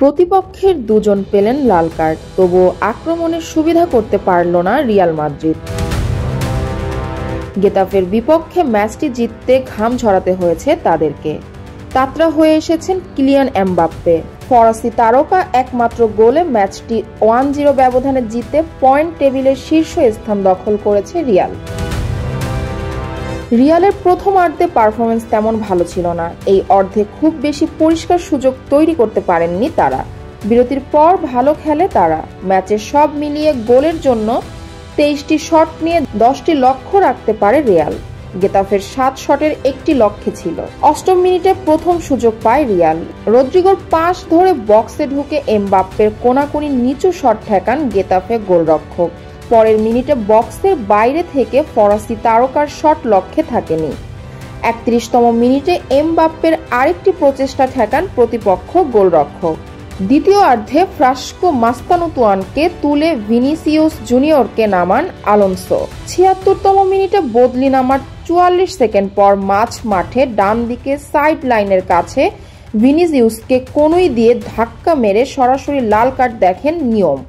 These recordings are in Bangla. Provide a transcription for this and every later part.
প্রতিপক্ষের দুজন পেলেন লাল কার্ড, তবুও আক্রমণের সুবিধা করতে পারল না রিয়াল মাদ্রিদ। গেতাফের বিপক্ষে ম্যাচটি জিততে ঘাম ঝরাতে হয়েছে তাদেরকে। তাতরা হয়ে এসেছেন কিলিয়ান এমবাপ্পে। ফরাসি তারকা একমাত্র গোলে ম্যাচটি 1-0 ব্যবধানে জিতে পয়েন্ট টেবিলের শীর্ষ স্থান দখল করেছে রিয়াল। রিয়ালের প্রথমার্ধে পারফরমেন্স তেমন ভালো ছিল না। এই অর্ধে খুব বেশি পরিষ্কার সুযোগ তৈরি করতে পারেননি তারা। বিরতির পর ভালো খেলে তারা। ম্যাচে সব মিলিয়ে গোলের জন্য 23টি শট নিয়ে 10টি লক্ষ্য রাখতে পারে রিয়াল। গেতাফের 7 শটের একটি লক্ষ্যে ছিল। 8ম মিনিটে প্রথম সুযোগ পায় রিয়াল। রদ্রিগোর পাস ধরে বক্সে ঢুকে এমবাপ্পের কোনাকুনি নিচু শট ঠেকান গেতাফে গোলরক্ষক। পরের মিনিটে বক্সের বাইরে থেকে ফরাসি তারকার শট লক্ষ্যে থাকেনি। 31তম মিনিটে এমবাপ্পের আরেকটি প্রচেষ্টা ঠেকান প্রতিপক্ষ গোলরক্ষক। দ্বিতীয়ার্ধে ফ্রাস্কো মাস্তানুতুয়ানকে তুলে ভিনিসিয়াস জুনিয়রকে নামান আলোনসো। 76তম মিনিটে বদলি নামার 44 সেকেন্ড পর মাঠে ডান দিকে সাইড লাইনের কাছে ভিনিসিয়াসকে কনুই দিয়ে ধাক্কা মেরে সরাসরি লাল কার্ড দেখেন নিয়ম।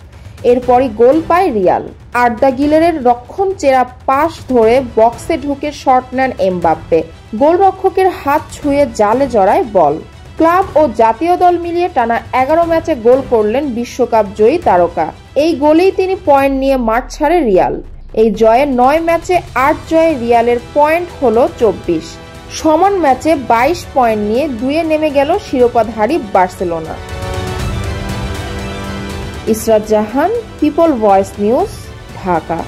এরপরই গোল পায় রিয়াল। আর্দা গিলারের রক্ষণ চেরা পাস ধরে বক্সে ঢুকে শট নেন এমবাপ্পে। গোলরক্ষকের হাত ছুঁয়ে জালে জড়ায় বল। ক্লাব ও জাতীয় দল মিলিয়ে টানা 11 ম্যাচে গোল করলেন বিশ্বকাপ জয়ী তারকা। এই গোলেই তিনি পয়েন্ট নিয়ে মাঠ ছাড়ে রিয়াল। এই জয়ে 9 ম্যাচে 8 জয়ে রিয়ালের পয়েন্ট হলো 24। সমান ম্যাচে 22 পয়েন্ট নিয়ে 2-এ নেমে গেল শিরোপাধারী বার্সেলোনা। ইসরাত জাহান, পিপল ভয়েস নিউজ, ঢাকা।